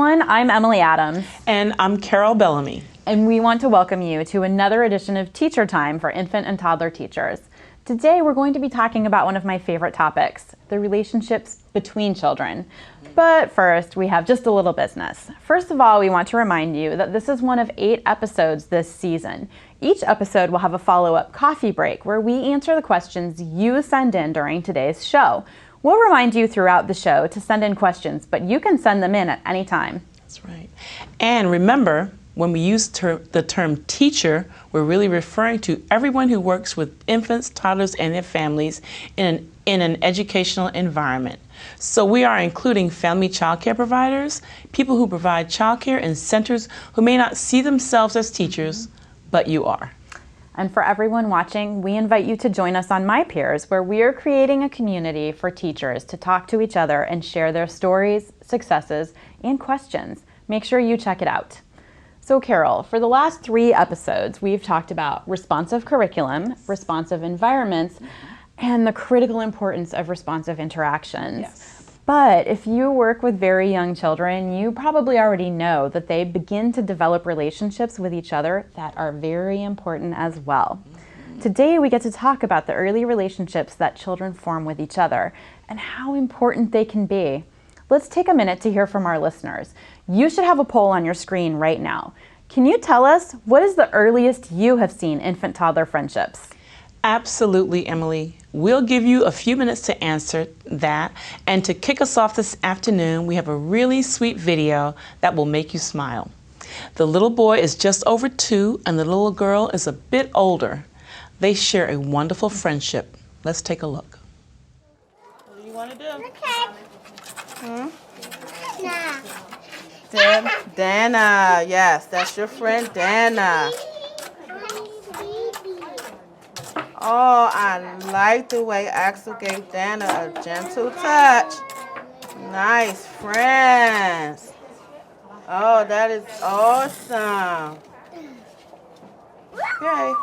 everyone. I'm Emily Adams. And I'm Carol Bellamy. And we want to welcome you to another edition of Teacher Time for infant and toddler teachers. Today we're going to be talking about one of my favorite topics, the relationships between children. But first, we have just a little business. First of all, we want to remind you that this is one of 8 episodes this season. Each episode will have a follow-up coffee break where we answer the questions you send in during today's show. We'll remind you throughout the show to send in questions, but you can send them in at any time. That's right. And remember, when we use the term teacher, we're really referring to everyone who works with infants, toddlers, and their families in an educational environment. So we are including family child care providers, people who provide child care in centers who may not see themselves as teachers, but you are. And for everyone watching, we invite you to join us on My Peers, where we are creating a community for teachers to talk to each other and share their stories, successes, and questions. Make sure you check it out. So Carol, for the last 3 episodes, we've talked about responsive curriculum, responsive environments, and the critical importance of responsive interactions. Yes. But if you work with very young children, you probably already know that they begin to develop relationships with each other that are very important as well. Today, we get to talk about the early relationships that children form with each other and how important they can be. Let's take a minute to hear from our listeners. You should have a poll on your screen right now. Can you tell us what is the earliest you have seen infant-toddler friendships? Absolutely, Emily. We'll give you a few minutes to answer that. And to kick us off this afternoon, we have a really sweet video that will make you smile. The little boy is just over 2 and the little girl is a bit older. They share a wonderful friendship. Let's take a look. What do you want to do? Dana, yes, that's your friend Dana. Oh, I like the way Axel gave Dana a gentle touch. Nice friends. Oh, that is awesome. Okay.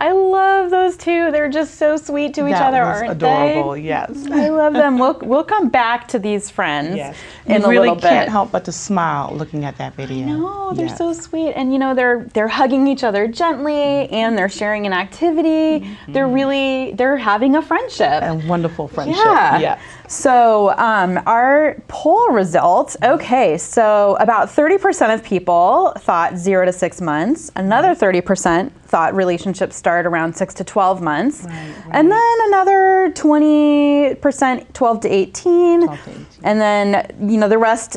I love those two. They're just so sweet to each other, aren't adorable, they? yes. I love them. We'll come back to these friends in a really little bit. Can't help but to smile looking at that video. No, they're so sweet, and you know they're hugging each other gently, and they're sharing an activity. They're having a friendship. A wonderful friendship. Yeah. So our poll results. Okay, so about 30% of people thought 0 to 6 months. Another 30% thought relationships start around 6 to 12 months. Right. And then another 20% 12 to 18. And then, the rest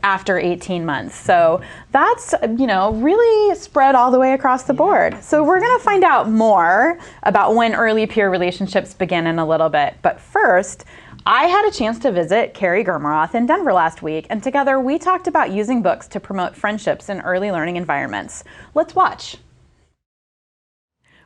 after 18 months. So that's, really spread all the way across the board. So we're going to find out more about when early peer relationships begin in a little bit. But first, I had a chance to visit Carrie Germeroth in Denver last week, and together we talked about using books to promote friendships in early learning environments. Let's watch.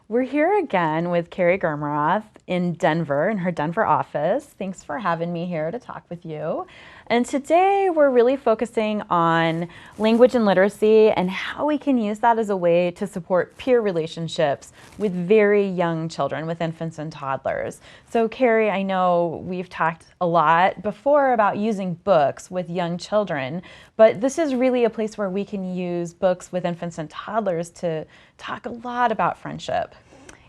We're here again with Carrie Germeroth in Denver, in her Denver office. Thanks for having me here to talk with you. And today we're really focusing on language and literacy and how we can use that as a way to support peer relationships with very young children, with infants and toddlers. So Carrie, I know we've talked a lot before about using books with young children, but this is really a place where we can use books with infants and toddlers to talk a lot about friendship.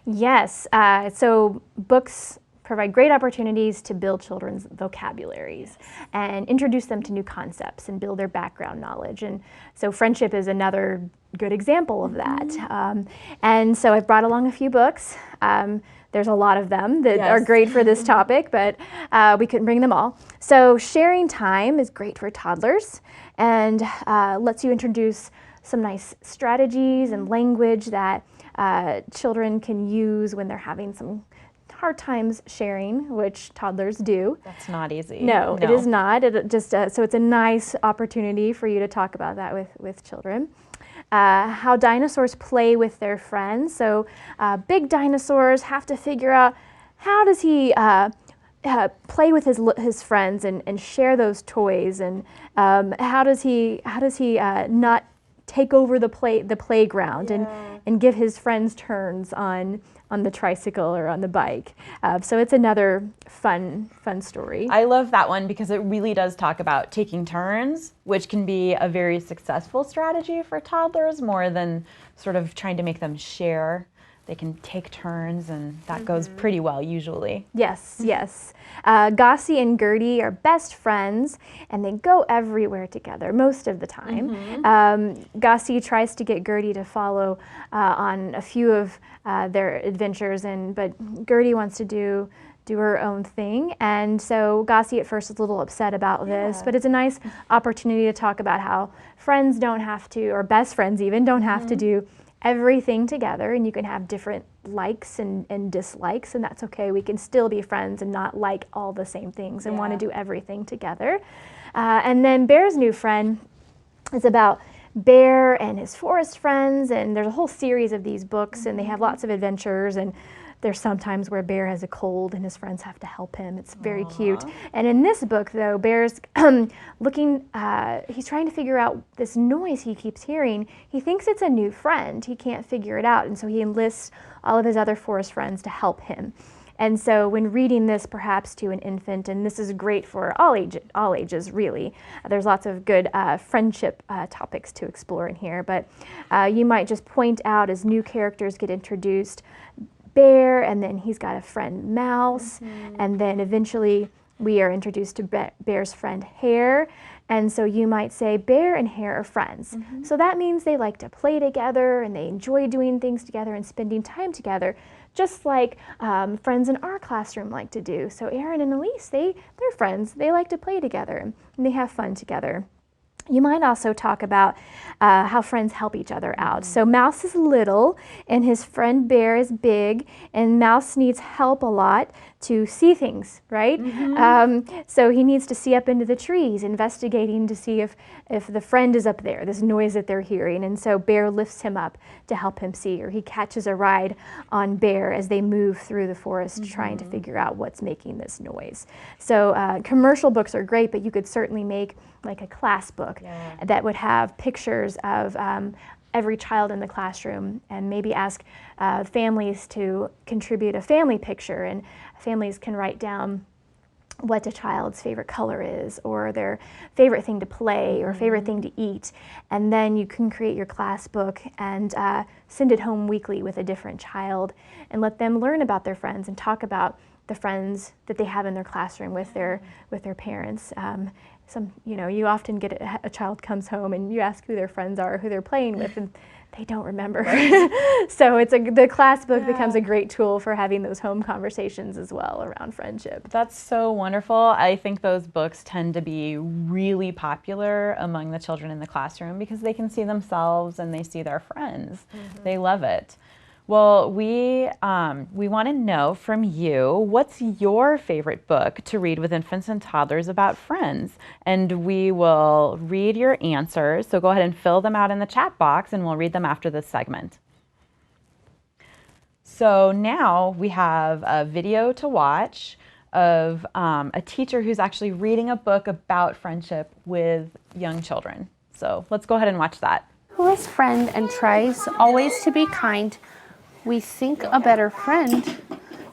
Yes, so books provide great opportunities to build children's vocabularies and introduce them to new concepts and build their background knowledge. And so friendship is another good example of that. And so I've brought along a few books. There's a lot of them that are great for this topic, but we couldn't bring them all. So Sharing Time is great for toddlers and lets you introduce some nice strategies and language that children can use when they're having some hard times sharing, which toddlers do. That's not easy. No, it is not. It just so it's a nice opportunity for you to talk about that with children. How dinosaurs play with their friends. So big dinosaurs have to figure out how does he play with his friends and share those toys, and how does he not take over the playground, and give his friends turns on the tricycle or on the bike. So it's another fun story. I love that one because it really does talk about taking turns, which can be a very successful strategy for toddlers more than sort of trying to make them share. They can take turns, and that goes pretty well usually. Yes, yes. Gossie and Gertie are best friends, and they go everywhere together most of the time. Gossie tries to get Gertie to follow on a few of their adventures, but Gertie wants to do her own thing. And so Gossie at first is a little upset about this, but it's a nice opportunity to talk about how friends don't have to, or best friends even, don't have to do everything together, and you can have different likes and dislikes, and that's okay. We can still be friends and not like all the same things and want to do everything together. And then Bear's new friend is about Bear and his forest friends, and there's a whole series of these books, and they have lots of adventures, and there's sometimes where Bear has a cold and his friends have to help him. It's very cute. And in this book, though, Bear's looking, he's trying to figure out this noise he keeps hearing. He thinks it's a new friend. He can't figure it out, and so he enlists all of his other forest friends to help him. And so when reading this perhaps to an infant, and this is great for all ages really, there's lots of good friendship topics to explore in here, but you might just point out as new characters get introduced, Bear, and then he's got a friend Mouse, and then eventually we are introduced to Bear's friend Hare, and so you might say Bear and Hare are friends. So that means they like to play together and they enjoy doing things together and spending time together, just like friends in our classroom like to do. So Aaron and Elise, they're friends. They like to play together and they have fun together. You might also talk about how friends help each other out. So Mouse is little and his friend Bear is big, and Mouse needs help a lot to see things, right? So he needs to see up into the trees, investigating to see if the friend is up there, this noise that they're hearing. And so Bear lifts him up to help him see, or he catches a ride on Bear as they move through the forest trying to figure out what's making this noise. So commercial books are great, but you could certainly make like a class book that would have pictures of every child in the classroom, and maybe ask families to contribute a family picture, and families can write down what a child's favorite color is, or their favorite thing to play, or favorite thing to eat, and then you can create your class book and send it home weekly with a different child and let them learn about their friends and talk about the friends that they have in their classroom with their parents. You often get a child comes home and you ask who their friends are, who they're playing with, and they don't remember. So the class book becomes a great tool for having those home conversations as well around friendship. That's so wonderful. I think those books tend to be really popular among the children in the classroom because they can see themselves and they see their friends. They love it. Well, we want to know from you, what's your favorite book to read with infants and toddlers about friends? And we will read your answers, so go ahead and fill them out in the chat box and we'll read them after this segment. So now we have a video to watch of a teacher who's actually reading a book about friendship with young children. So let's go ahead and watch that. Who is friend and tries always to be kind, we think a better friend,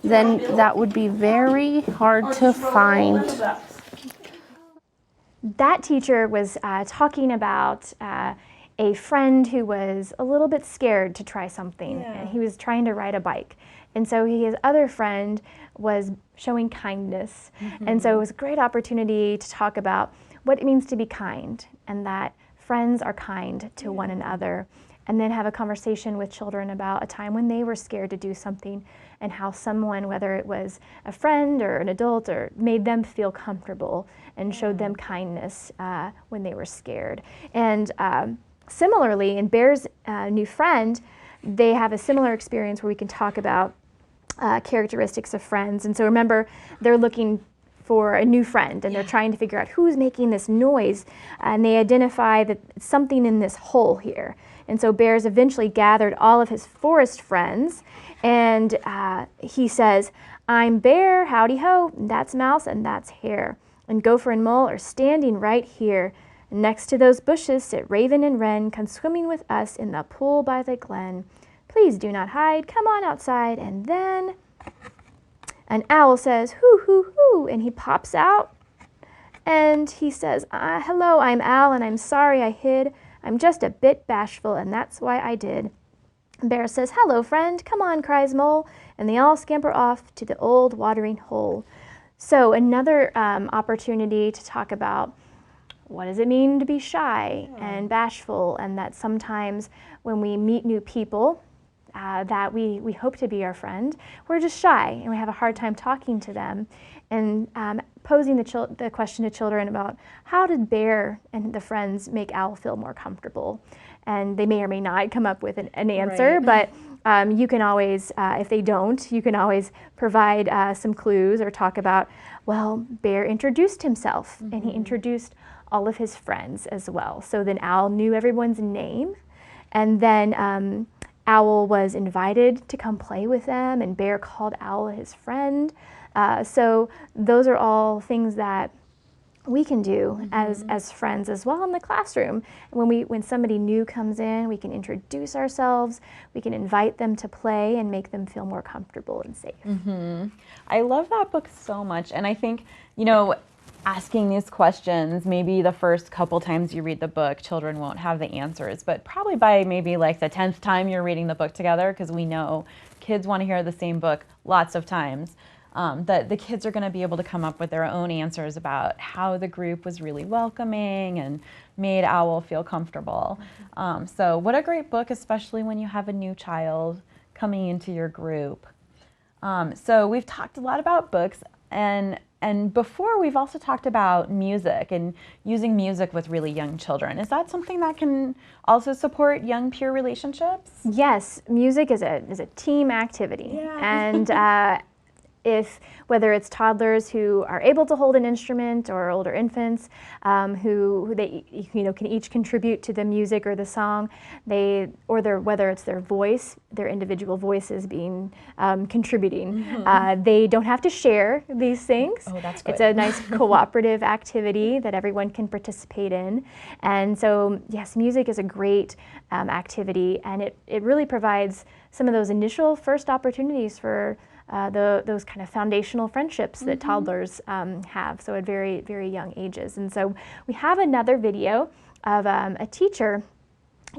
then that would be very hard to find. That teacher was talking about a friend who was a little bit scared to try something, and he was trying to ride a bike. And so his other friend was showing kindness. And so it was a great opportunity to talk about what it means to be kind, and that friends are kind to one another. And then have a conversation with children about a time when they were scared to do something, and how someone, whether it was a friend or an adult, or made them feel comfortable and showed them kindness when they were scared. And similarly, in Bear's new friend, they have a similar experience where we can talk about characteristics of friends. And so remember, they're looking for a new friend, and they're trying to figure out who's making this noise, and they identify that it's something in this hole here. And so Bear's eventually gathered all of his forest friends, and he says, I'm Bear, howdy ho, and that's Mouse, and that's Hare. And Gopher and Mole are standing right here. And next to those bushes sit Raven and Wren, come swimming with us in the pool by the glen. Please do not hide. Come on outside. And then an owl says, hoo, hoo, hoo, and he pops out and he says, hello, I'm Al, and I'm sorry I hid. I'm just a bit bashful, and that's why I did. Bear says, hello, friend. Come on, cries Mole, and they all scamper off to the old watering hole. So another opportunity to talk about what does it mean to be shy and bashful, and that sometimes when we meet new people that we hope to be our friend, we're just shy and we have a hard time talking to them. And posing the question to children about how did Bear and the friends make Owl feel more comfortable? And they may or may not come up with an answer, but you can always, if they don't, you can always provide some clues or talk about, well, Bear introduced himself and he introduced all of his friends as well. So then Owl knew everyone's name, and then Owl was invited to come play with them, and Bear called Owl his friend. So those are all things that we can do as friends as well in the classroom. When somebody new comes in, we can introduce ourselves, we can invite them to play and make them feel more comfortable and safe. I love that book so much, and I think, asking these questions, maybe the first couple times you read the book, children won't have the answers, but probably by maybe like the 10th time you're reading the book together, because we know kids want to hear the same book lots of times, that the kids are going to be able to come up with their own answers about how the group was really welcoming and made Owl feel comfortable. So what a great book, especially when you have a new child coming into your group. So we've talked a lot about books, and before we've also talked about music and using music with really young children. Is that something that can also support young peer relationships? Yes, music is a team activity, and whether it's toddlers who are able to hold an instrument or older infants who they can each contribute to the music or the song, whether it's their voice, their individual voices being contributing. They don't have to share these things. Oh, that's good. It's a nice cooperative activity that everyone can participate in. And so yes, music is a great activity, and it really provides some of those initial first opportunities for those kind of foundational friendships that toddlers have, so at very, very young ages. And so we have another video of a teacher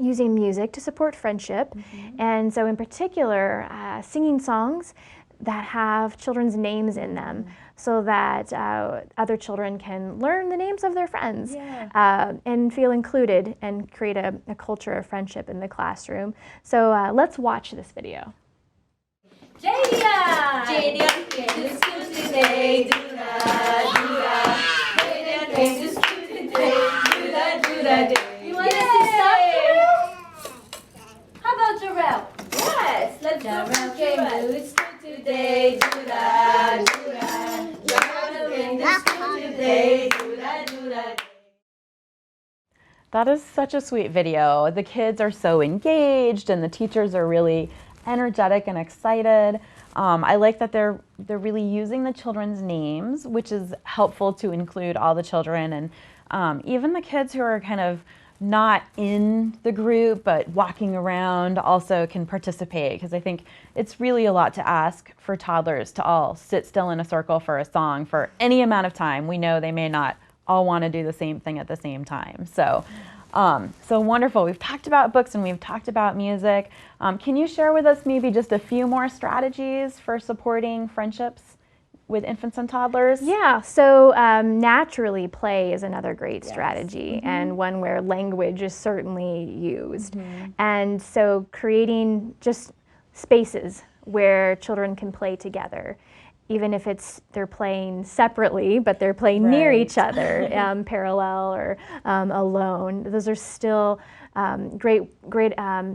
using music to support friendship, and so in particular singing songs that have children's names in them, so that other children can learn the names of their friends and feel included and create a culture of friendship in the classroom. So let's watch this video. Jadian! Jadian came to school today, do-da, Jadian came to school today, do-da, You want to see stuff, Jarrell? How about Jarrell? Yes, let's go. Jarrell came to school today, do-da, Jarrell came to school today, do-da. That is such a sweet video. The kids are so engaged and the teachers are really energetic and excited. I like that they're really using the children's names, which is helpful to include all the children, and even the kids who are kind of not in the group but walking around also can participate, because I think it's really a lot to ask for toddlers to all sit still in a circle for a song for any amount of time. We know they may not all want to do the same thing at the same time. So wonderful. We've talked about books and we've talked about music. Can you share with us maybe just a few more strategies for supporting friendships with infants and toddlers? Yeah, so naturally play is another great strategy, and one where language is certainly used. And so creating just spaces where children can play together, even if they're playing separately, but they're playing near each other, parallel or alone. Those are still great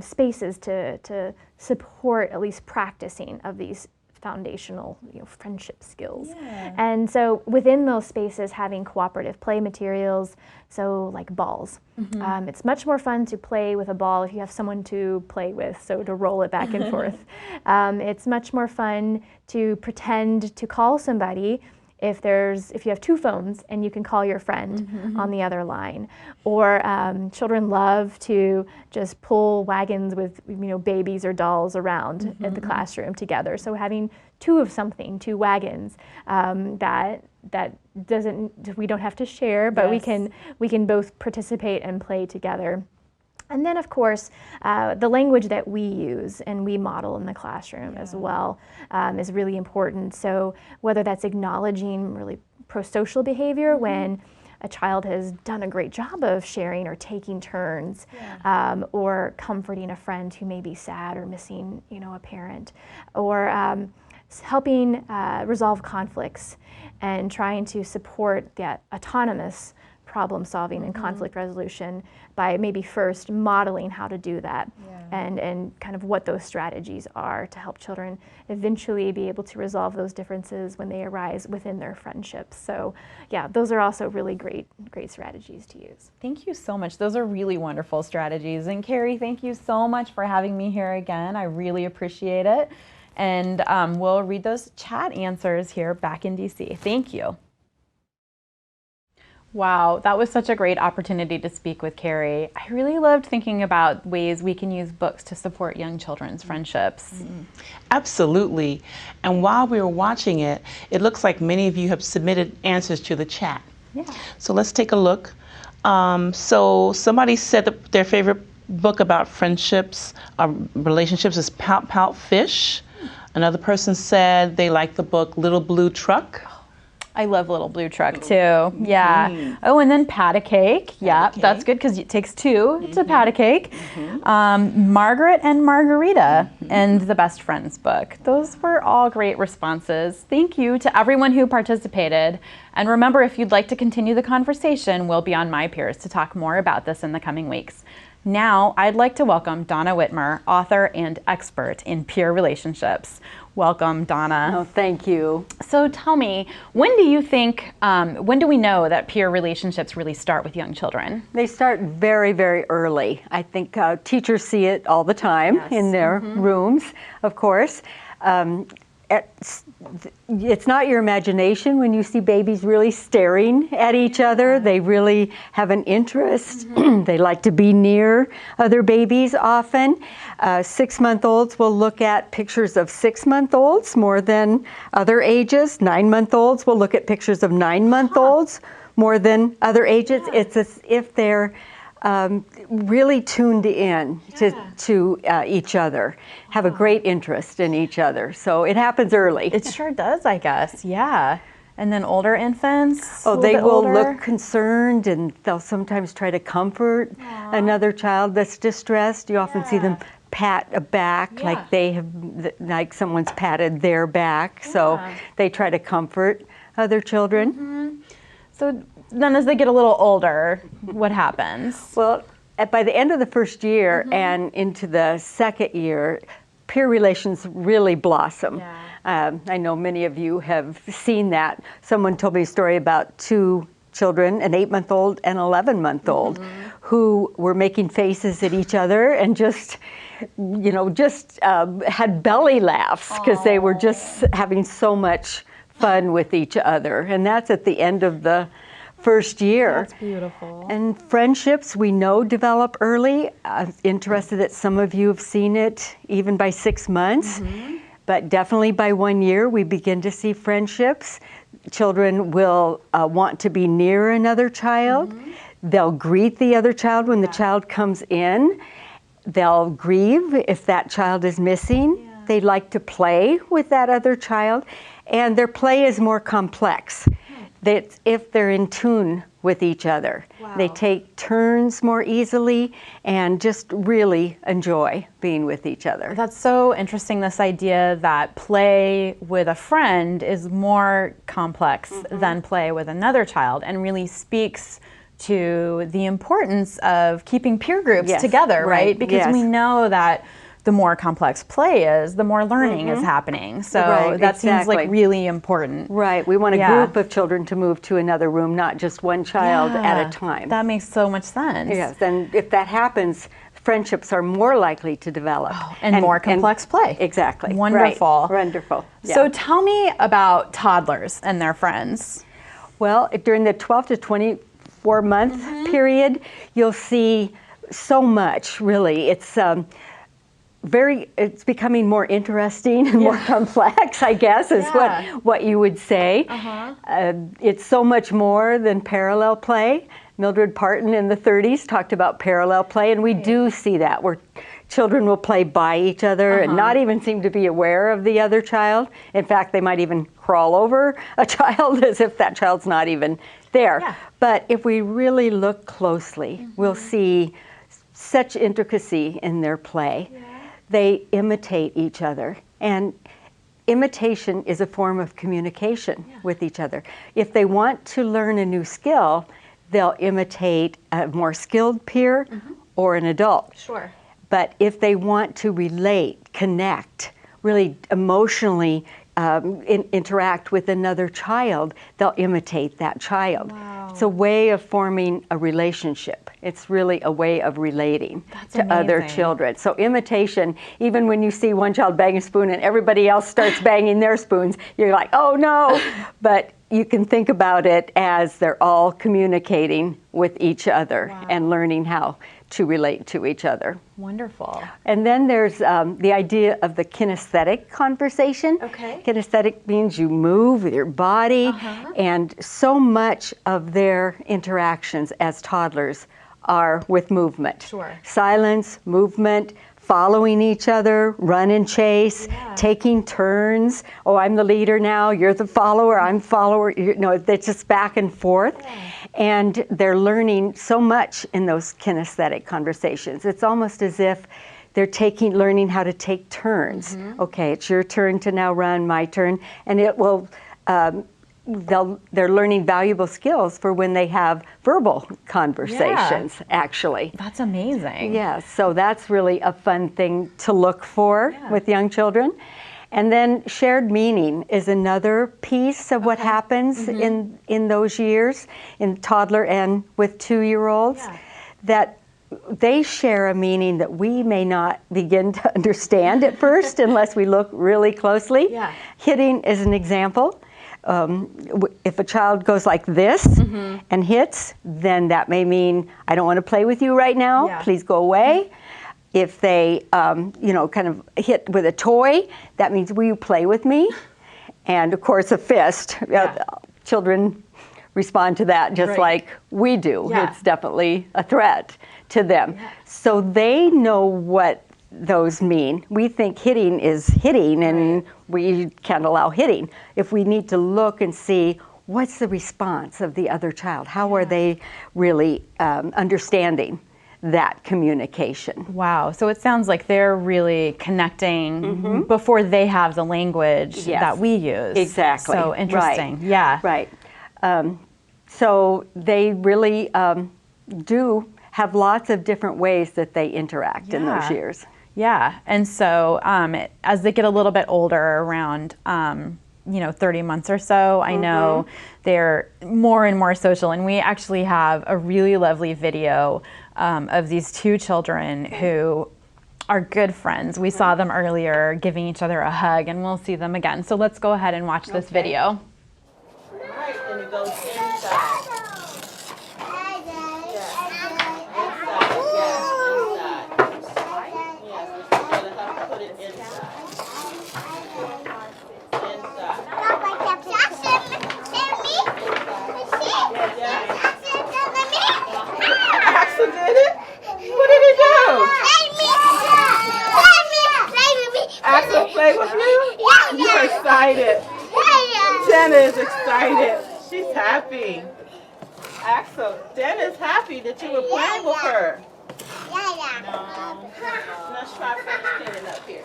spaces to support at least practicing of these foundational friendship skills. And so within those spaces, having cooperative play materials, so like balls. It's much more fun to play with a ball if you have someone to play with, so to roll it back and forth. It's much more fun to pretend to call somebody if you have two phones and you can call your friend on the other line, or children love to just pull wagons with babies or dolls around at the classroom together. So having two of something, two wagons that we don't have to share, but we can both participate and play together. And then, of course, the language that we use and we model in the classroom as well is really important. So whether that's acknowledging really pro-social behavior when a child has done a great job of sharing or taking turns, or comforting a friend who may be sad or missing, a parent, or helping resolve conflicts and trying to support that autonomous problem solving and conflict resolution by maybe first modeling how to do that and kind of what those strategies are to help children eventually be able to resolve those differences when they arise within their friendships. So yeah, those are also really great strategies to use. Thank you so much. Those are really wonderful strategies. And Carrie, thank you so much for having me here again. I really appreciate it. And we'll read those chat answers here back in DC. Thank you. Wow, that was such a great opportunity to speak with Carrie. I really loved thinking about ways we can use books to support young children's friendships. Absolutely. And while we were watching it, it looks like many of you have submitted answers to the chat. Yeah. So let's take a look. So somebody said that their favorite book about friendships, relationships is Pout Pout Fish. Another person said they like the book Little Blue Truck. I love Little Blue Truck too. Yeah. Oh, and then Pat a Cake. Yeah, that's good because it takes two to pat a cake. Margaret and Margarita and the Best Friends book. Those were all great responses. Thank you to everyone who participated. And remember, if you'd like to continue the conversation, we'll be on My Peers to talk more about this in the coming weeks. Now, I'd like to welcome Donna Whitmer, author and expert in peer relationships. Welcome, Donna. Oh, thank you. So tell me, when do we know that peer relationships really start with young children? They start very, very early. I think teachers see it all the time in their rooms, of course. It's not your imagination when you see babies really staring at each other. They really have an interest. They like to be near other babies often. 6-month-olds will look at pictures of 6-month-olds more than other ages. 9-month-olds will look at pictures of 9-month-olds more than other ages. It's as if they're really tuned in to each other, have a great interest in each other. So it happens early. It sure does, I guess. Yeah. And then older infants? Oh, they will look concerned, and they'll sometimes try to comfort another child that's distressed. You often see them pat a back like someone's patted their back. So they try to comfort other children. So then as they get a little older, what happens? Well, by the end of the first year and into the second year, peer relations really blossom. I know many of you have seen that. Someone told me a story about two children, an 8-month-old and 11-month-old, who were making faces at each other and just had belly laughs because they were just having so much fun with each other. And that's at the end of the first year. That's beautiful. And friendships we know develop early. I'm interested that some of you have seen it even by 6 months, but definitely by 1 year we begin to see friendships. Children will want to be near another child. They'll greet the other child when the child comes in. They'll grieve if that child is missing. They like to play with that other child, and their play is more complex. If they're in tune with each other. They take turns more easily and just really enjoy being with each other. That's so interesting, this idea that play with a friend is more complex than play with another child, and really speaks to the importance of keeping peer groups together, right? Because we know that the more complex play is, the more learning is happening. So that seems like really important. Right, we want a group of children to move to another room, not just one child at a time. That makes so much sense. Yes, and if that happens, friendships are more likely to develop. And more complex play. Exactly. Wonderful. Right. Wonderful. Yeah. So tell me about toddlers and their friends. Well, during the 12 to 24 month period, you'll see so much, really. It's becoming more interesting and more complex, I guess, is what you would say. It's so much more than parallel play. Mildred Parton in the 30s talked about parallel play, and we do see that, where children will play by each other and not even seem to be aware of the other child. In fact, they might even crawl over a child as if that child's not even there. Yeah. But if we really look closely, we'll see such intricacy in their play. They imitate each other, and imitation is a form of communication with each other. If they want to learn a new skill, they'll imitate a more skilled peer or an adult. Sure. But if they want to relate, connect, really emotionally interact with another child, they'll imitate that child. Wow. It's a way of forming a relationship. It's really a way of relating to other amazing. children. So imitation, even when you see one child bang a spoon and everybody else starts banging their spoons, you're like, oh no. But you can think about it as they're all communicating with each other and learning how to relate to each other. Wonderful. And then there's the idea of the kinesthetic conversation. Okay. Kinesthetic means you move with your body, and so much of their interactions as toddlers are with movement. Sure. Silence, movement, following each other, run and chase, taking turns. Oh, I'm the leader now, you're the follower, I'm follower. It's just back and forth. And they're learning so much in those kinesthetic conversations. It's almost as if they're learning how to take turns. Okay, it's your turn to now run, my turn. And it will, they're learning valuable skills for when they have verbal conversations, actually. That's amazing. Yeah, so that's really a fun thing to look for with young children. And then shared meaning is another piece of what happens in those years, in toddler and with 2-year-olds, that they share a meaning that we may not begin to understand at first unless we look really closely. Yeah. Hitting is an example. If a child goes like this and hits, then that may mean, I don't want to play with you right now, please go away. If they, kind of hit with a toy, that means, will you play with me? And of course, a fist. Children respond to that just like we do. It's definitely a threat to them. So they know what those mean. We think hitting is hitting, and we can't allow hitting. If we need to look and see, what's the response of the other child? How are they really understanding that communication? Wow. So it sounds like they're really connecting before they have the language that we use. Exactly. So interesting. Yeah. Right. So they really do have lots of different ways that they interact in those years. Yeah. And so as they get a little bit older, around 30 months or so, I know they're more and more social. And we actually have a really lovely video of these two children who are good friends. We saw them earlier giving each other a hug, and we'll see them again. So let's go ahead and watch this video. Right, and it goes inside. Axel did it? What did he do? Axel played with you? You're excited. Jenna is excited. She's happy. Axel, Jenna's happy that you were playing with her. No. Let's try French cleaning up here.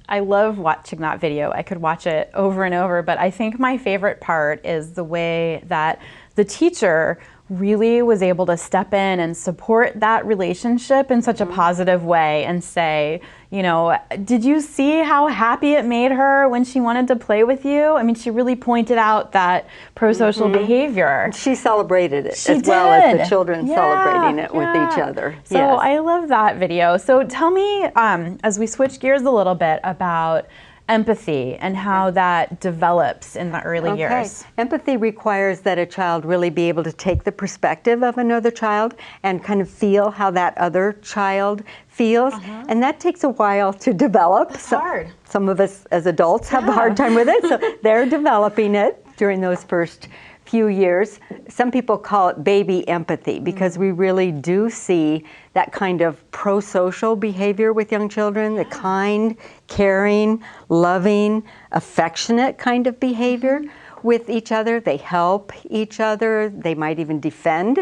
I love watching that video. I could watch it over and over, but I think my favorite part is the way that the teacher really was able to step in and support that relationship in such a positive way and say, you know, did you see how happy it made her when she wanted to play with you? I mean, she really pointed out that pro-social behavior. She celebrated it She as well as the did. children Yeah, celebrating it with each yeah. other. So Yes. I love that video. So tell me, as we switch gears a little bit, about empathy and how that develops in the early years. Empathy requires that a child really be able to take the perspective of another child and kind of feel how that other child feels. And that takes a while to develop. It's hard. Some of us as adults have a hard time with it, so they're developing it during those first few years. Some people call it baby empathy because we really do see that kind of pro-social behavior with young children, the kind, caring, loving, affectionate kind of behavior with each other. They help each other. They might even defend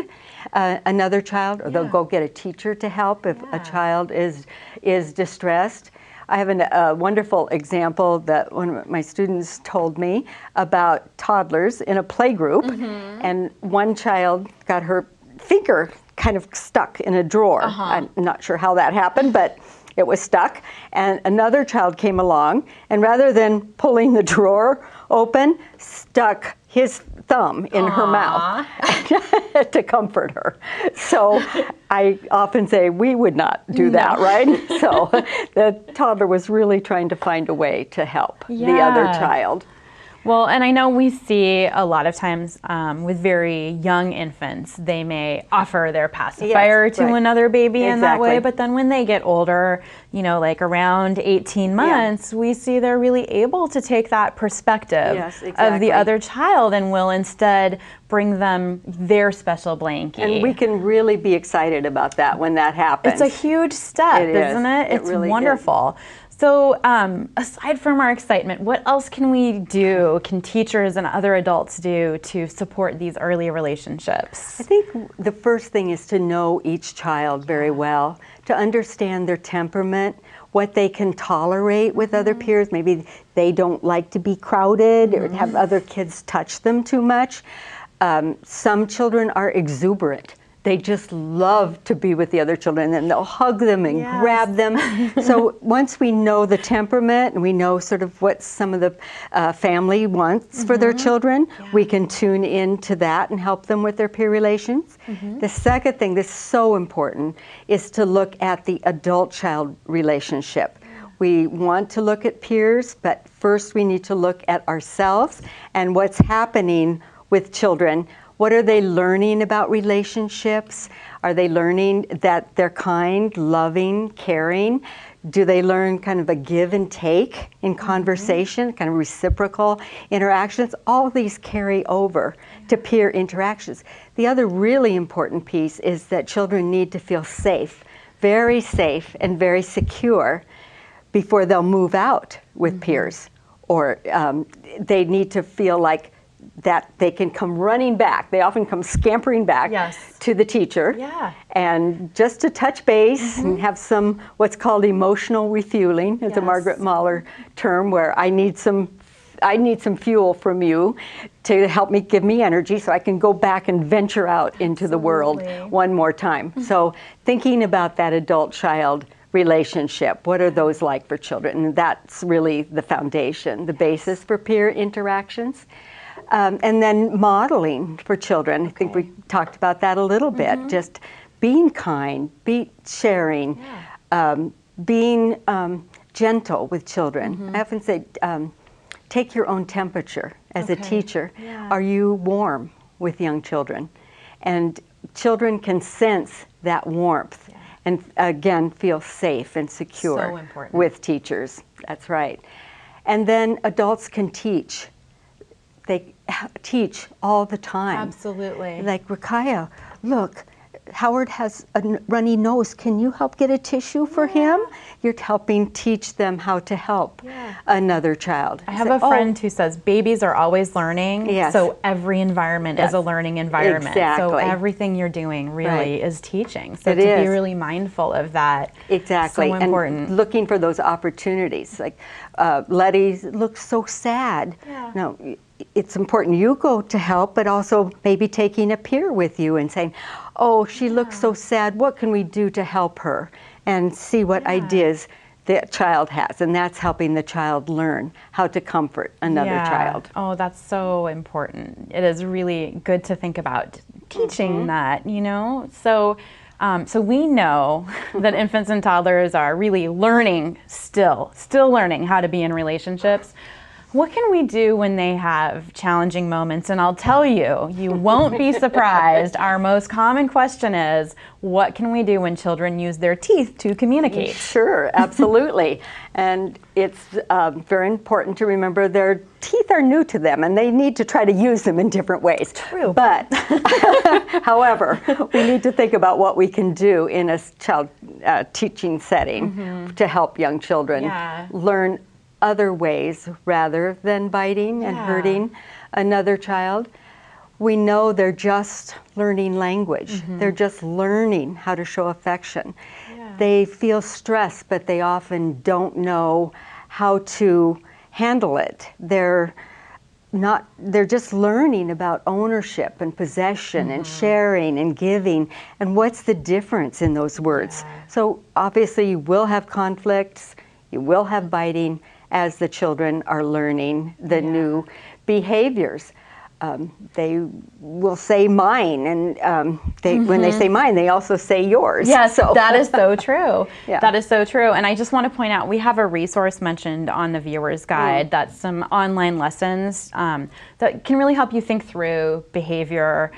another child, or they'll go get a teacher to help if a child is distressed. I have a wonderful example that one of my students told me about toddlers in a play group, and one child got her finger kind of stuck in a drawer. I'm not sure how that happened, but it was stuck. And another child came along, and rather than pulling the drawer open, stuck his thumb in her mouth to comfort her. So I often say we would not do that, right? So the toddler was really trying to find a way to help the other Yeah. child. Well, and I know we see a lot of times with very young infants, they may offer their pacifier to right. another baby in that way, Exactly. but then when they get older, you know, like around 18 months, we see they're really able to take that perspective Yes, of exactly. the other child and will instead bring them their special blankie. And we can really be excited about that when that happens. It's a huge step, It is. isn't it? It It's really is. wonderful. So aside from our excitement, what else can we do, can teachers and other adults do to support these early relationships? I think the first thing is to know each child very well, to understand their temperament, what they can tolerate with other peers. Maybe they don't like to be crowded or have other kids touch them too much. Some children are exuberant. They just love to be with the other children, and they'll hug them and grab them. So once we know the temperament and we know sort of what some of the family wants for their children, we can tune into that and help them with their peer relations. The second thing that's so important is to look at the adult-child relationship. We want to look at peers, but first we need to look at ourselves and what's happening with children. What are they learning about relationships? Are they learning that they're kind, loving, caring? Do they learn kind of a give and take in conversation, kind of reciprocal interactions? All of these carry over to peer interactions. The other really important piece is that children need to feel safe, very safe and very secure before they'll move out with peers. Or they need to feel like that they can come running back. They often come scampering back to the teacher. And just to touch base and have some what's called emotional refueling. It's a Margaret Mahler term where I need some fuel from you to help me, give me energy so I can go back and venture out into the world one more time. So thinking about that adult-child relationship, what are those like for children? And that's really the foundation, the basis for peer interactions. And then modeling for children. I think we talked about that a little bit. Just being kind, sharing, being gentle with children. I often say, take your own temperature as a teacher. Are you warm with young children? And children can sense that warmth and again feel safe and secure with teachers. That's right. And then adults can teach. They teach all the time. Absolutely. Like, Rakaya, look, Howard has a runny nose. Can you help get a tissue for him? You're helping teach them how to help another child. I have a friend who says babies are always learning, Yes. so every environment is a learning environment. Exactly. So everything you're doing really is teaching. So It to be is. really mindful of that, Exactly. so important. And looking for those opportunities. Like, Letty looks so sad. No, it's important you go to help, but also maybe taking a peer with you and saying, oh, she looks so sad, what can we do to help her? And see what ideas the child has, and that's helping the child learn how to comfort another child. Oh, that's so important. It is really good to think about teaching that, you know? So, so we know that infants and toddlers are really learning still learning how to be in relationships. What can we do when they have challenging moments? And I'll tell you, you won't be surprised. Our most common question is, what can we do when children use their teeth to communicate? Sure, absolutely. And it's very important to remember their teeth are new to them and they need to try to use them in different ways. True. But, however, we need to think about what we can do in a child teaching setting to help young children learn other ways rather than biting and hurting another child. We know they're just learning language. They're just learning how to show affection. They feel stress, but they often don't know how to handle it. They're just learning about ownership and possession and sharing and giving, and what's the difference in those words. So obviously you will have conflicts, you will have biting, as the children are learning the new behaviors. They will say mine, and when they say mine, they also say yours. Yes, so. That is so true. Yeah. That is so true. And I just want to point out, we have a resource mentioned on the viewer's guide that's some online lessons that can really help you think through behavior,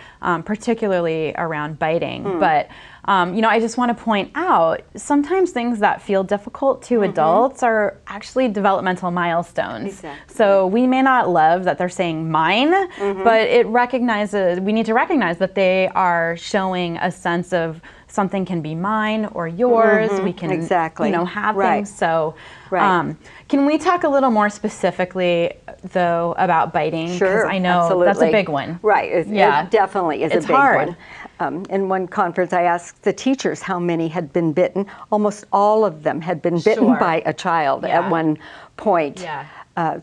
particularly around biting. But you know, I just want to point out, sometimes things that feel difficult to adults are actually developmental milestones. Exactly. So we may not love that they're saying mine, but we need to recognize that they are showing a sense of something can be mine or yours. We can, you know, have things. So, can we talk a little more specifically, though, about biting? Sure, I know absolutely. that's a big one. Right. It definitely is It's a big hard. one. In one conference, I asked the teachers how many had been bitten. Almost all of them had been bitten by a child at one point.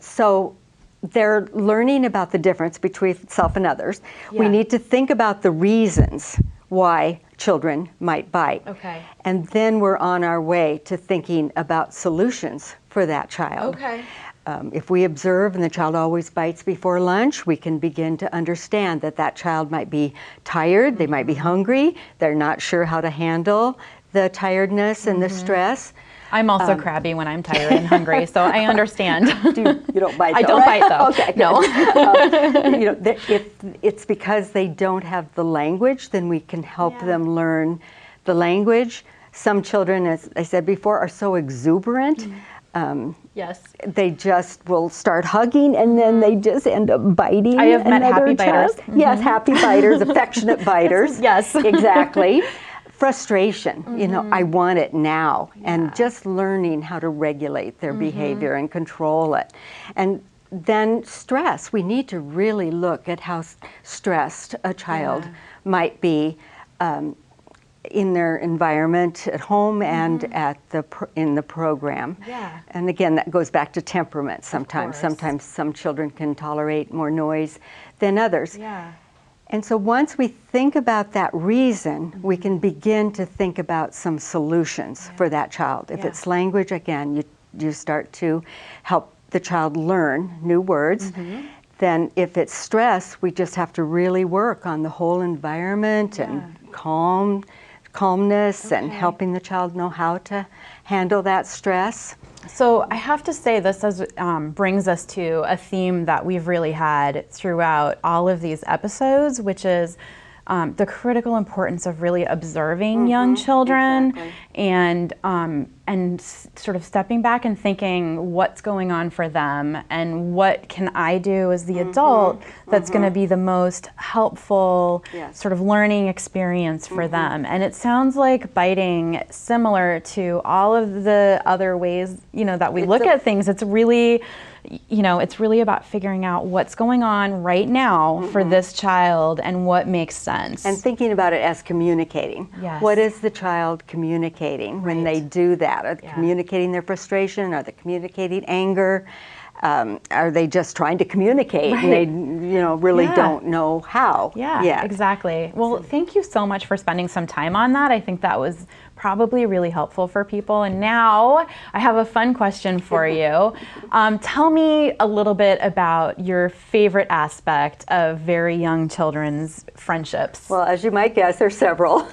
So they're learning about the difference between self and others. We need to think about the reasons why children might bite. And then we're on our way to thinking about solutions for that child. If we observe and the child always bites before lunch, we can begin to understand that that child might be tired, they might be hungry, they're not sure how to handle the tiredness and the stress. I'm also crabby when I'm tired and hungry, so I understand. You don't bite though, I don't right? bite though. Okay, no. You know, if it's because they don't have the language, then we can help them learn the language. Some children, as I said before, are so exuberant. Yes. They just will start hugging and then they just end up biting. I have met another happy child. biters. Yes, happy biters, affectionate biters. Yes. Exactly. Frustration, you know, I want it now. And just learning how to regulate their behavior and control it. And then stress, we need to really look at how stressed a child might be in their environment at home and in the program. And again, that goes back to temperament sometimes. Sometimes some children can tolerate more noise than others. And so once we think about that reason, we can begin to think about some solutions for that child. If it's language, again, you start to help the child learn new words. Then if it's stress, we just have to really work on the whole environment and calmness and helping the child know how to handle that stress. So I have to say this brings us to a theme that we've really had throughout all of these episodes, which is the critical importance of really observing young children and sort of stepping back and thinking what's going on for them and what can I do as the adult that's going to be the most helpful sort of learning experience for them. And it sounds like biting, similar to all of the other ways, you know, that we look at things, it's really, you know, it's really about figuring out what's going on right now for this child and what makes sense. And thinking about it as communicating. What is the child communicating when they do that? Are they communicating their frustration? Are they communicating anger? Are they just trying to communicate and they, really Yeah. don't know how? Yeah, exactly. Well, thank you so much for spending some time on that. I think that was probably really helpful for people. And now I have a fun question for you. Tell me a little bit about your favorite aspect of very young children's friendships. Well, as you might guess, there's several.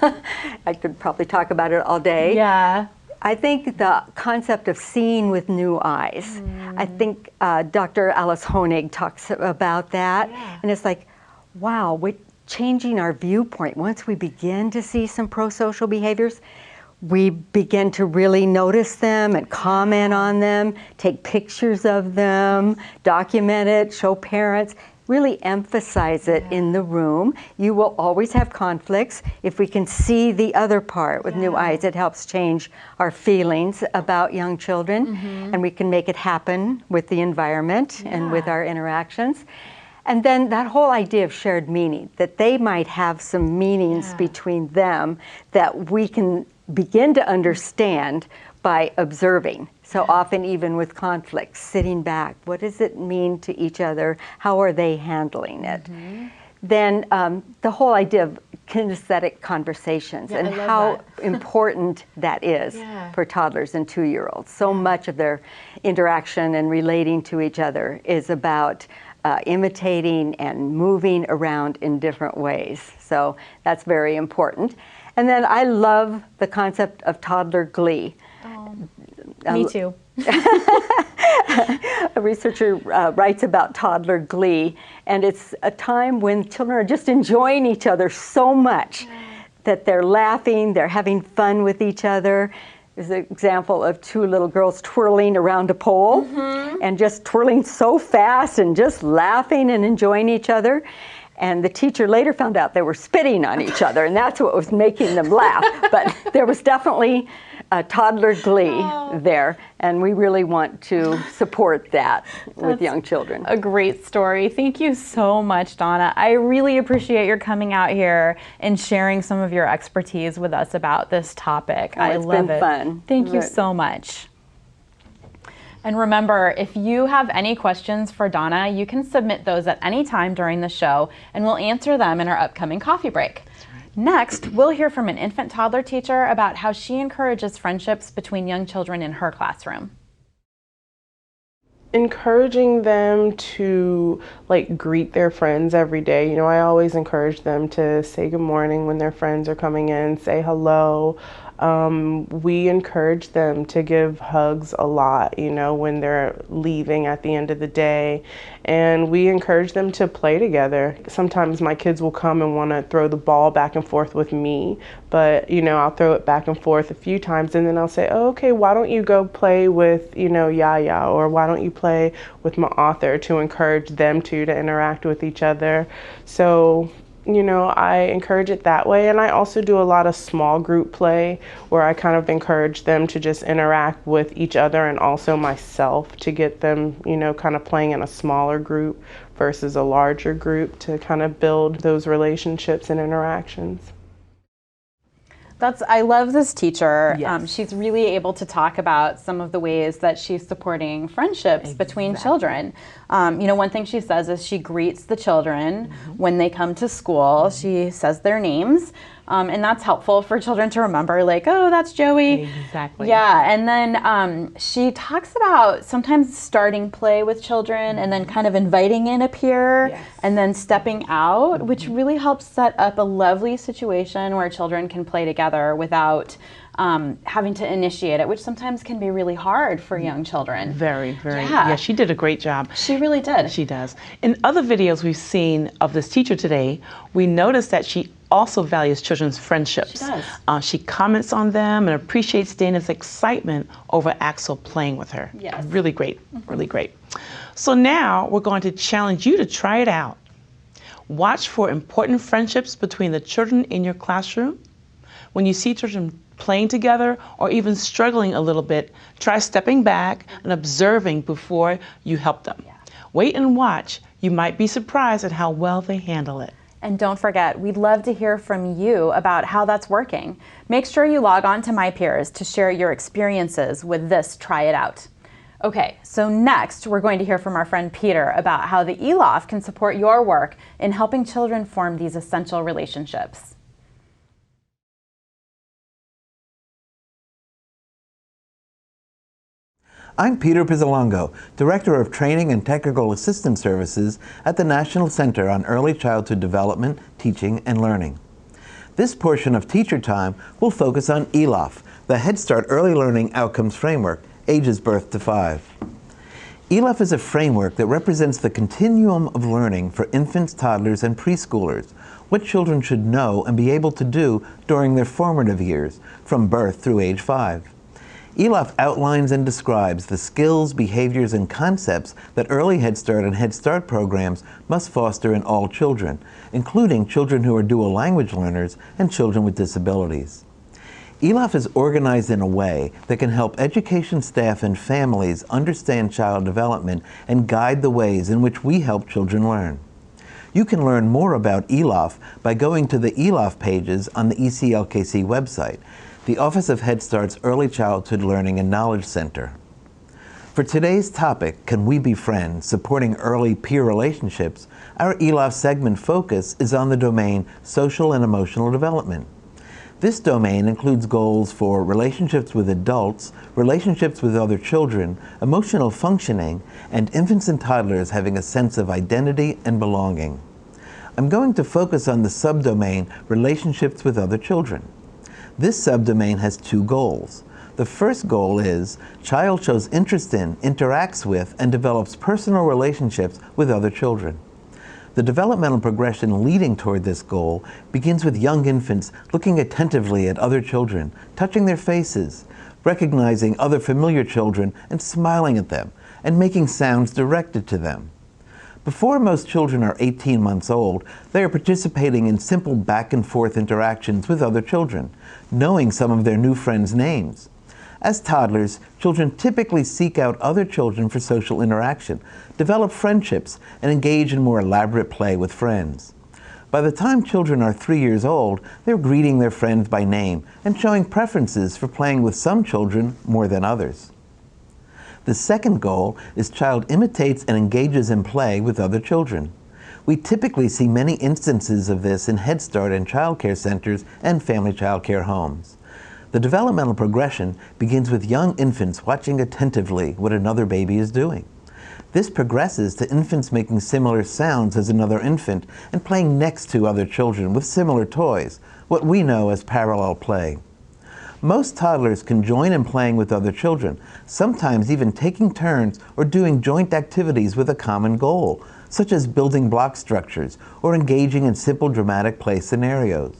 I could probably talk about it all day. Yeah. I think the concept of seeing with new eyes. I think Dr. Alice Honig talks about that. And it's like, wow, we're changing our viewpoint. Once we begin to see some pro-social behaviors, we begin to really notice them and comment on them, take pictures of them, document it, show parents, really emphasize it in the room. You will always have conflicts. If we can see the other part with new eyes, it helps change our feelings about young children, and we can make it happen with the environment and with our interactions. And then that whole idea of shared meaning, that they might have some meanings between them that we can begin to understand by observing. So often, even with conflicts, sitting back, what does it mean to each other? How are they handling it? Then the whole idea of kinesthetic conversations and how important that is for toddlers and 2-year-olds. So much of their interaction and relating to each other is about imitating and moving around in different ways. So that's very important. And then I love the concept of toddler glee. Me too. A researcher writes about toddler glee, and it's a time when children are just enjoying each other so much that they're laughing, they're having fun with each other. There's an example of 2 little girls twirling around a pole and just twirling so fast and just laughing and enjoying each other. And the teacher later found out they were spitting on each other, and that's what was making them laugh. But there was definitely a toddler glee there, and we really want to support that with young children. A great story. Thank you so much, Donna. I really appreciate your coming out here and sharing some of your expertise with us about this topic. I it's love been it. fun. Thank you so much. And remember, if you have any questions for Donna, you can submit those at any time during the show, and we'll answer them in our upcoming coffee break. Next, we'll hear from an infant toddler teacher about how she encourages friendships between young children in her classroom. Encouraging them to greet their friends every day. I always encourage them to say good morning when their friends are coming in, say hello. We encourage them to give hugs a lot, when they're leaving at the end of the day. And we encourage them to play together. Sometimes my kids will come and want to throw the ball back and forth with me, but, I'll throw it back and forth a few times and then I'll say, oh, okay, why don't you go play with, Yaya, or why don't you play with my author, to encourage them to interact with each other. So, I encourage it that way. And I also do a lot of small group play where I kind of encourage them to just interact with each other and also myself, to get them, kind of playing in a smaller group versus a larger group, to kind of build those relationships and interactions. I love this teacher. She's really able to talk about some of the ways that she's supporting friendships between children. One thing she says is she greets the children when they come to school. She says their names. And that's helpful for children to remember, like, oh, that's Joey. Exactly. Yeah, and then she talks about sometimes starting play with children and then kind of inviting in a peer and then stepping out, which really helps set up a lovely situation where children can play together without having to initiate it, which sometimes can be really hard for young children. Very, very. Yeah, she did a great job. She really did. She does. In other videos we've seen of this teacher today, we noticed that she also values children's friendships. She does. She comments on them and appreciates Dana's excitement over Axel playing with her. Yes. Really great, really great. So now we're going to challenge you to try it out. Watch for important friendships between the children in your classroom. When you see children playing together or even struggling a little bit, try stepping back and observing before you help them. Wait and watch. You might be surprised at how well they handle it. And don't forget, we'd love to hear from you about how that's working. Make sure you log on to My Peers to share your experiences with this Try It Out. Okay, so next we're going to hear from our friend Peter about how the ELOF can support your work in helping children form these essential relationships. I'm Peter Pizzolongo, Director of Training and Technical Assistance Services at the National Center on Early Childhood Development, Teaching, and Learning. This portion of Teacher Time will focus on ELOF, the Head Start Early Learning Outcomes Framework, ages birth to 5. ELOF is a framework that represents the continuum of learning for infants, toddlers, and preschoolers, what children should know and be able to do during their formative years, from birth through age 5. ELOF outlines and describes the skills, behaviors, and concepts that early Head Start and Head Start programs must foster in all children, including children who are dual language learners and children with disabilities. ELOF is organized in a way that can help education staff and families understand child development and guide the ways in which we help children learn. You can learn more about ELOF by going to the ELOF pages on the ECLKC website, the Office of Head Start's Early Childhood Learning and Knowledge Center. For today's topic, Can We Be Friends? Supporting Early Peer Relationships, our ELOF segment focus is on the domain Social and Emotional Development. This domain includes goals for relationships with adults, relationships with other children, emotional functioning, and infants and toddlers having a sense of identity and belonging. I'm going to focus on the subdomain Relationships with Other Children. This subdomain has 2 goals. The first goal is, child shows interest in, interacts with, and develops personal relationships with other children. The developmental progression leading toward this goal begins with young infants looking attentively at other children, touching their faces, recognizing other familiar children and smiling at them, and making sounds directed to them. Before most children are 18 months old, they are participating in simple back and forth interactions with other children, knowing some of their new friends' names. As toddlers, children typically seek out other children for social interaction, develop friendships, and engage in more elaborate play with friends. By the time children are 3 years old, they're greeting their friends by name and showing preferences for playing with some children more than others. The second goal is child imitates and engages in play with other children. We typically see many instances of this in Head Start and child care centers and family child care homes. The developmental progression begins with young infants watching attentively what another baby is doing. This progresses to infants making similar sounds as another infant and playing next to other children with similar toys, what we know as parallel play. Most toddlers can join in playing with other children, sometimes even taking turns or doing joint activities with a common goal, such as building block structures or engaging in simple dramatic play scenarios.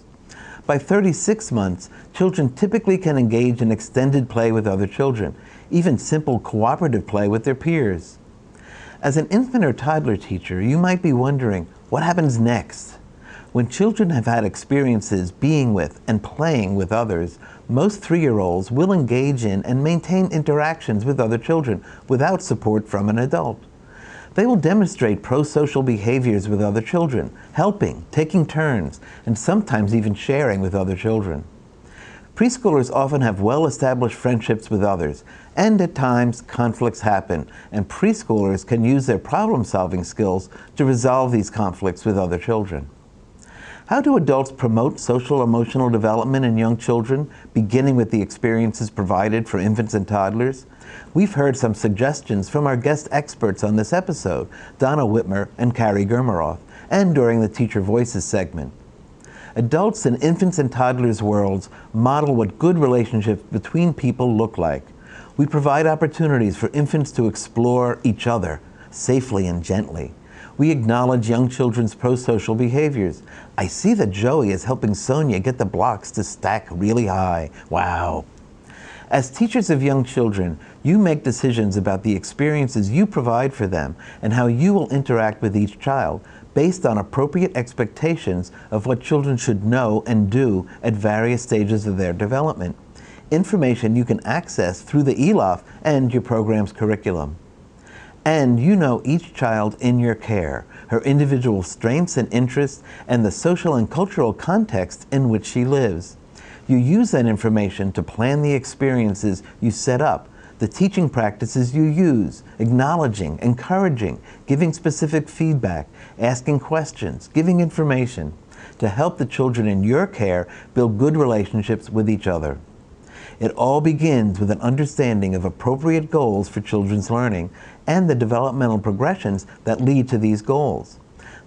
By 36 months, children typically can engage in extended play with other children, even simple cooperative play with their peers. As an infant or toddler teacher, you might be wondering, what happens next? When children have had experiences being with and playing with others, most 3-year-olds will engage in and maintain interactions with other children without support from an adult. They will demonstrate pro-social behaviors with other children, helping, taking turns, and sometimes even sharing with other children. Preschoolers often have well-established friendships with others, and at times conflicts happen, and preschoolers can use their problem-solving skills to resolve these conflicts with other children. How do adults promote social-emotional development in young children, beginning with the experiences provided for infants and toddlers? We've heard some suggestions from our guest experts on this episode, Donna Whitmer and Carrie Germeroth, and during the Teacher Voices segment. Adults in infants and toddlers' worlds model what good relationships between people look like. We provide opportunities for infants to explore each other safely and gently. We acknowledge young children's pro-social behaviors. I see that Joey is helping Sonia get the blocks to stack really high. Wow. As teachers of young children, you make decisions about the experiences you provide for them and how you will interact with each child based on appropriate expectations of what children should know and do at various stages of their development. Information you can access through the ELOF and your program's curriculum. And you know each child in your care, her individual strengths and interests, and the social and cultural context in which she lives. You use that information to plan the experiences you set up, the teaching practices you use, acknowledging, encouraging, giving specific feedback, asking questions, giving information, to help the children in your care build good relationships with each other. It all begins with an understanding of appropriate goals for children's learning and the developmental progressions that lead to these goals.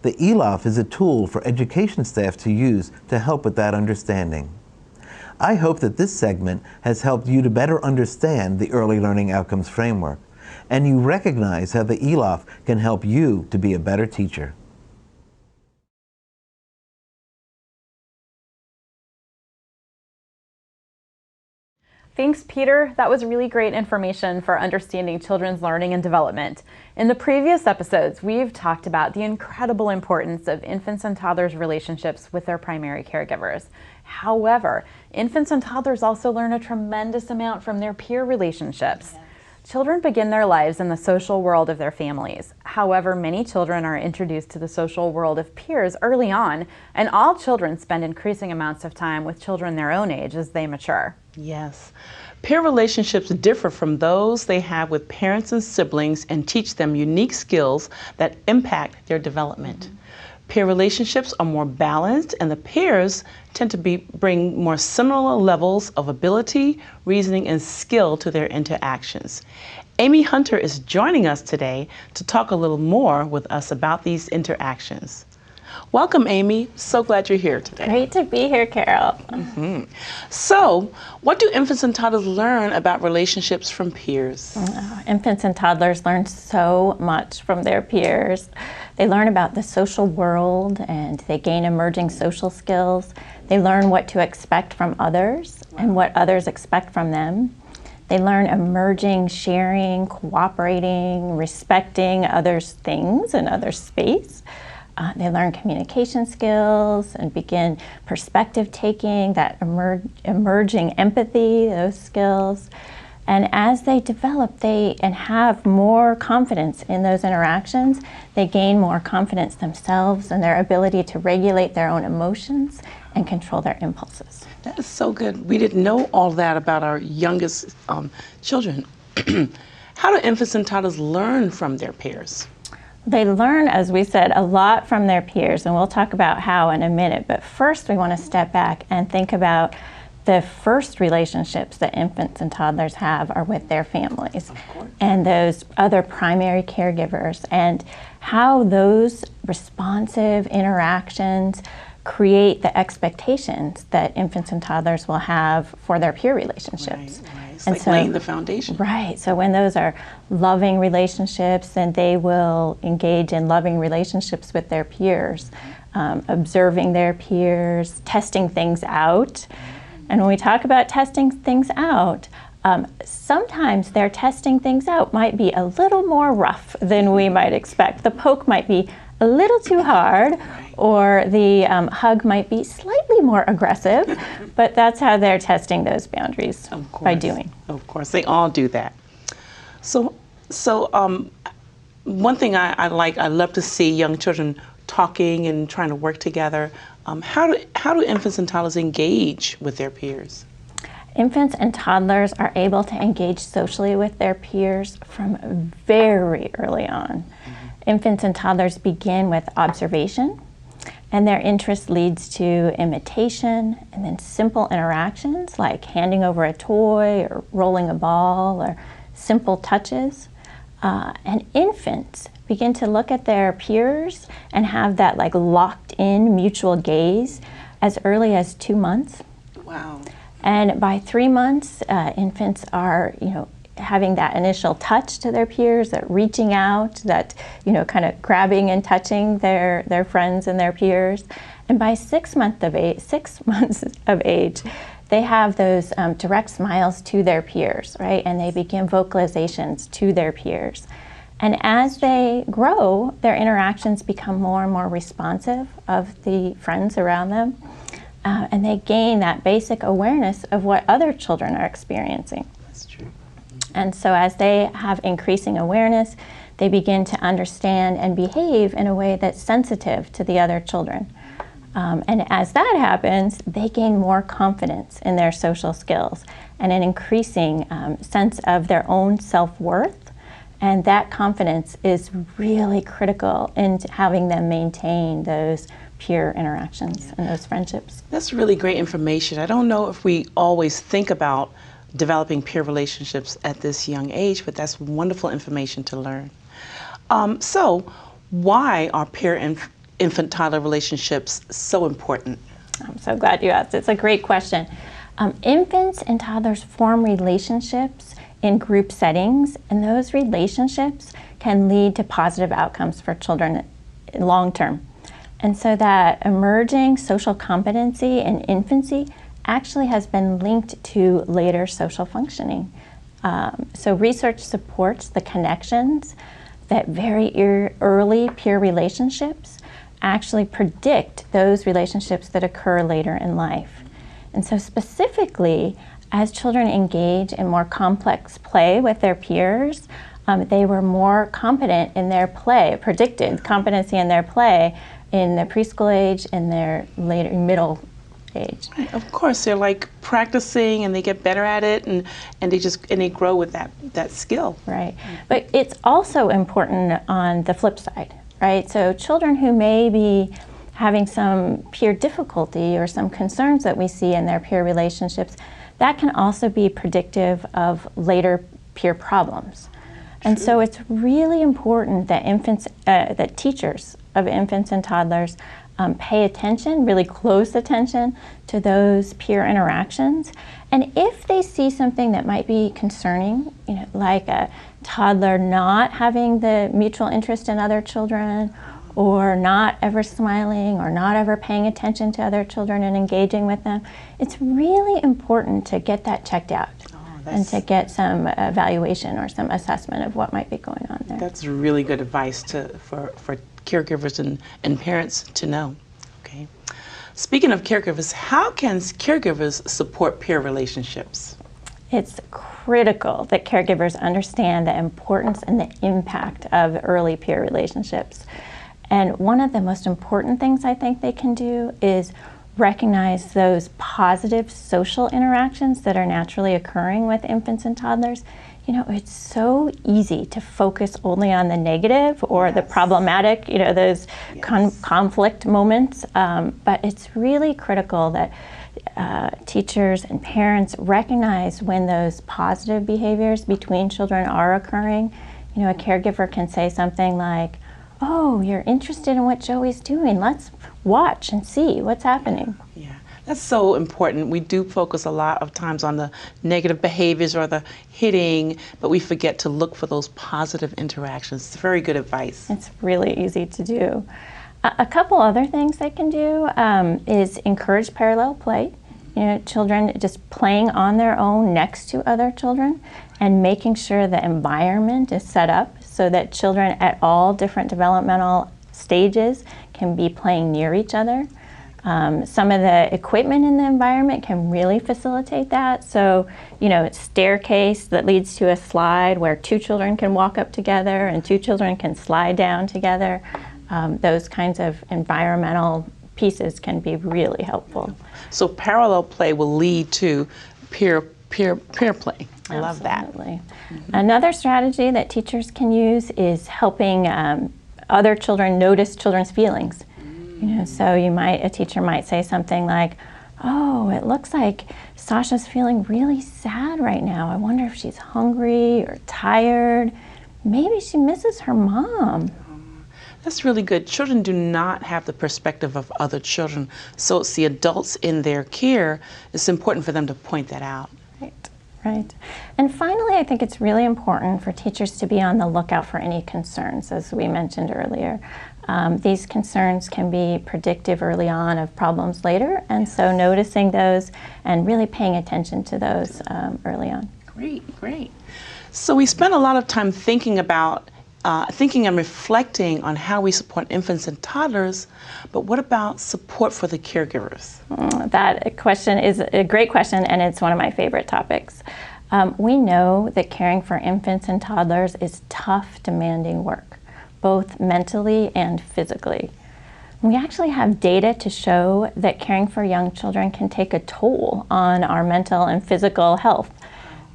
The ELOF is a tool for education staff to use to help with that understanding. I hope that this segment has helped you to better understand the Early Learning Outcomes Framework, and you recognize how the ELOF can help you to be a better teacher. Thanks, Peter. That was really great information for understanding children's learning and development. In the previous episodes, we've talked about the incredible importance of infants and toddlers' relationships with their primary caregivers. However, infants and toddlers also learn a tremendous amount from their peer relationships. Children begin their lives in the social world of their families. However, many children are introduced to the social world of peers early on, and all children spend increasing amounts of time with children their own age as they mature. Yes. Peer relationships differ from those they have with parents and siblings and teach them unique skills that impact their development. Peer relationships are more balanced, and the peers tend to bring more similar levels of ability, reasoning, and skill to their interactions. Amy Hunter is joining us today to talk a little more with us about these interactions. Welcome, Amy. So glad you're here today. Great to be here, Carol. So, what do infants and toddlers learn about relationships from peers? Infants and toddlers learn so much from their peers. They learn about the social world and they gain emerging social skills. They learn what to expect from others and what others expect from them. They learn emerging, sharing, cooperating, respecting others' things and others' space. They learn communication skills and begin perspective taking, that emerging empathy, those skills. And as they develop and have more confidence in those interactions, they gain more confidence themselves in their ability to regulate their own emotions and control their impulses. That is so good. We didn't know all that about our youngest children. How do infants and toddlers learn from their peers? They learn, as we said, a lot from their peers, and we'll talk about how in a minute. But first, we want to step back and think about the first relationships that infants and toddlers have are with their families and those other primary caregivers, and how those responsive interactions create the expectations that infants and toddlers will have for their peer relationships. Right. It's like laying the foundation. Right. So when those are loving relationships, then they will engage in loving relationships with their peers, observing their peers, testing things out. And when we talk about testing things out, sometimes their testing things out might be a little more rough than we might expect. The poke might be a little too hard, or the hug might be slightly more aggressive, but that's how they're testing those boundaries by doing. Of course, they all do that. So one thing I love to see young children talking and trying to work together. How do infants and toddlers engage with their peers? Infants and toddlers are able to engage socially with their peers from very early on. Infants and toddlers begin with observation, and their interest leads to imitation, and then simple interactions like handing over a toy or rolling a ball or simple touches. And infants begin to look at their peers and have that like locked in mutual gaze as early as 2 months. Wow. And by 3 months, infants are, having that initial touch to their peers, that reaching out, that, kind of grabbing and touching their friends and their peers. And by 6 months of age, they have those direct smiles to their peers, right? And they begin vocalizations to their peers. And as they grow, their interactions become more and more responsive of the friends around them. And they gain that basic awareness of what other children are experiencing. That's true. And so as they have increasing awareness, they begin to understand and behave in a way that's sensitive to the other children. And as that happens, they gain more confidence in their social skills and an increasing sense of their own self-worth. And that confidence is really critical in having them maintain those peer interactions and those friendships. That's really great information. I don't know if we always think about developing peer relationships at this young age, but that's wonderful information to learn. So why are peer infant-toddler relationships so important? I'm so glad you asked. It's a great question. Infants and toddlers form relationships in group settings, and those relationships can lead to positive outcomes for children long term. And so that emerging social competency in infancy actually has been linked to later social functioning. So research supports the connections that very early peer relationships actually predict those relationships that occur later in life. And so specifically, as children engage in more complex play with their peers, they were more competent in their play, predicted competency in their play in the preschool age and their later middle age. Of course, they're like practicing and they get better at it, and they grow with that skill. Right. But it's also important on the flip side, right? So children who may be having some peer difficulty or some concerns that we see in their peer relationships, that can also be predictive of later peer problems. And so it's really important that that teachers of infants and toddlers pay attention, really close attention to those peer interactions. And if they see something that might be concerning, like a toddler not having the mutual interest in other children, or not ever smiling, or not ever paying attention to other children and engaging with them, it's really important to get that checked out and to get some evaluation or some assessment of what might be going on there. That's really good advice for caregivers and parents to know. Okay. Speaking of caregivers, how can caregivers support peer relationships? It's critical that caregivers understand the importance and the impact of early peer relationships. And one of the most important things I think they can do is recognize those positive social interactions that are naturally occurring with infants and toddlers. It's so easy to focus only on the negative or the problematic, those conflict moments. But it's really critical that teachers and parents recognize when those positive behaviors between children are occurring. A caregiver can say something like, "Oh, you're interested in what Joey's doing. Let's watch and see what's happening." Yeah, that's so important. We do focus a lot of times on the negative behaviors or the hitting, but we forget to look for those positive interactions. It's very good advice. It's really easy to do. A couple other things they can do is encourage parallel play. Children just playing on their own next to other children and making sure the environment is set up so that children at all different developmental stages can be playing near each other. Some of the equipment in the environment can really facilitate that. So, it's staircase that leads to a slide where two children can walk up together and two children can slide down together. Those kinds of environmental pieces can be really helpful. So parallel play will lead to peer play. I love that. Absolutely. Another strategy that teachers can use is helping other children notice children's feelings. So a teacher might say something like, "Oh, it looks like Sasha's feeling really sad right now. I wonder if she's hungry or tired. Maybe she misses her mom." That's really good. Children do not have the perspective of other children, so it's the adults in their care. It's important for them to point that out. Right. And finally, I think it's really important for teachers to be on the lookout for any concerns, as we mentioned earlier. These concerns can be predictive early on of problems later, and so noticing those and really paying attention to those early on. Great. So we spent a lot of time thinking and reflecting on how we support infants and toddlers, but what about support for the caregivers? That question is a great question, and it's one of my favorite topics. We know that caring for infants and toddlers is tough, demanding work, both mentally and physically. We actually have data to show that caring for young children can take a toll on our mental and physical health.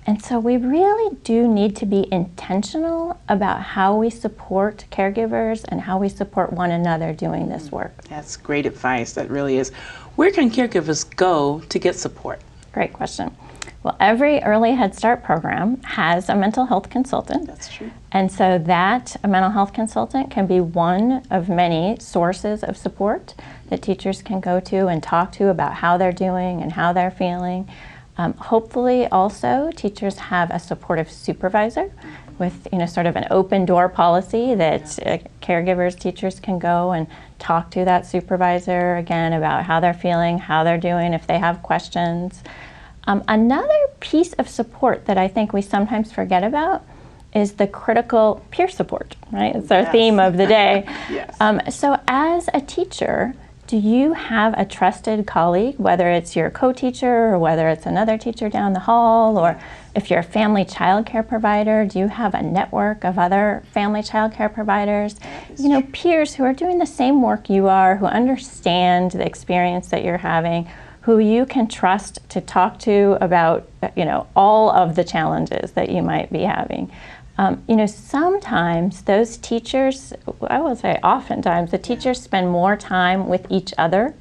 And so we really do need to be intentional about how we support caregivers and how we support one another doing this work. That's great advice, that really is. Where can caregivers go to get support? Great question. Well, every early Head Start program has a mental health consultant. That's true. And so that a mental health consultant can be one of many sources of support that teachers can go to and talk to about how they're doing and how they're feeling. Hopefully also teachers have a supportive supervisor with sort of an open door policy that caregivers, teachers can go and talk to that supervisor again about how they're feeling, how they're doing, if they have questions. Another piece of support that I think we sometimes forget about is the critical peer support, right? It's our theme of the day. Yes. So as a teacher, do you have a trusted colleague, whether it's your co-teacher or whether it's another teacher down the hall, or if you're a family child care provider, do you have a network of other family child care providers? Peers who are doing the same work you are, who understand the experience that you're having, who you can trust to talk to about, all of the challenges that you might be having. Sometimes those teachers, I will say oftentimes, the teachers spend more time with each other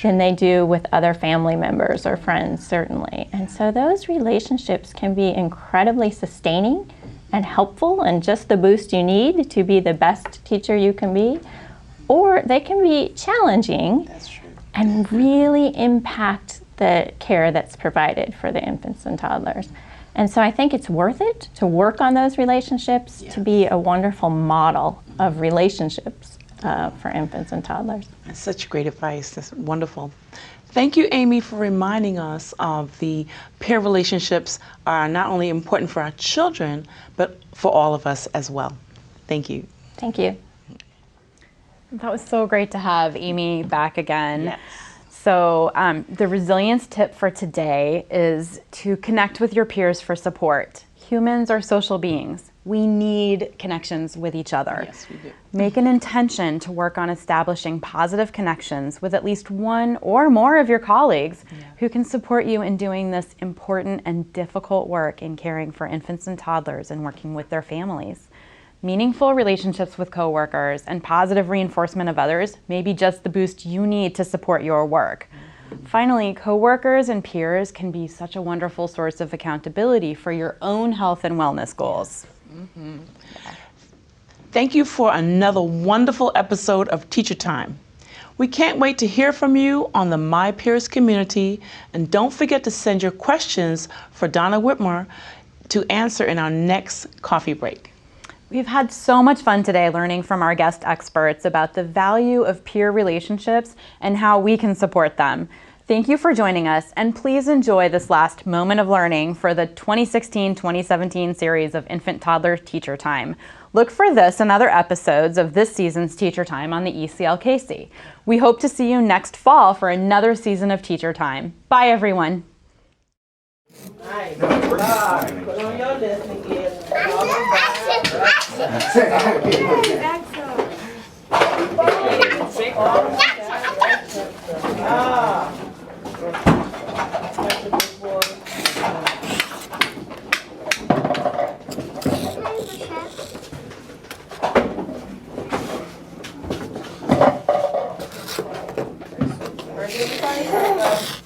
than they do with other family members or friends, certainly. And so those relationships can be incredibly sustaining and helpful and just the boost you need to be the best teacher you can be. Or they can be challenging. That's true. And really impact the care that's provided for the infants and toddlers. And so I think it's worth it to work on those relationships, to be a wonderful model of relationships for infants and toddlers. That's such great advice. That's wonderful. Thank you, Amy, for reminding us of the peer relationships are not only important for our children, but for all of us as well. Thank you. Thank you. That was so great to have Amy back again. Yes. So the resilience tip for today is to connect with your peers for support. Humans are social beings. We need connections with each other. Yes, we do. Make an intention to work on establishing positive connections with at least one or more of your colleagues who can support you in doing this important and difficult work in caring for infants and toddlers and working with their families. Meaningful relationships with coworkers and positive reinforcement of others may be just the boost you need to support your work. Finally, coworkers and peers can be such a wonderful source of accountability for your own health and wellness goals. Mm-hmm. Thank you for another wonderful episode of Teacher Time. We can't wait to hear from you on the My Peers community, and don't forget to send your questions for Donna Whitmer to answer in our next coffee break. We've had so much fun today learning from our guest experts about the value of peer relationships and how we can support them. Thank you for joining us, and please enjoy this last moment of learning for the 2016-2017 series of Infant Toddler Teacher Time. Look for this and other episodes of this season's Teacher Time on the ECLKC. We hope to see you next fall for another season of Teacher Time. Bye, everyone. Put on your list again. Where's everybody?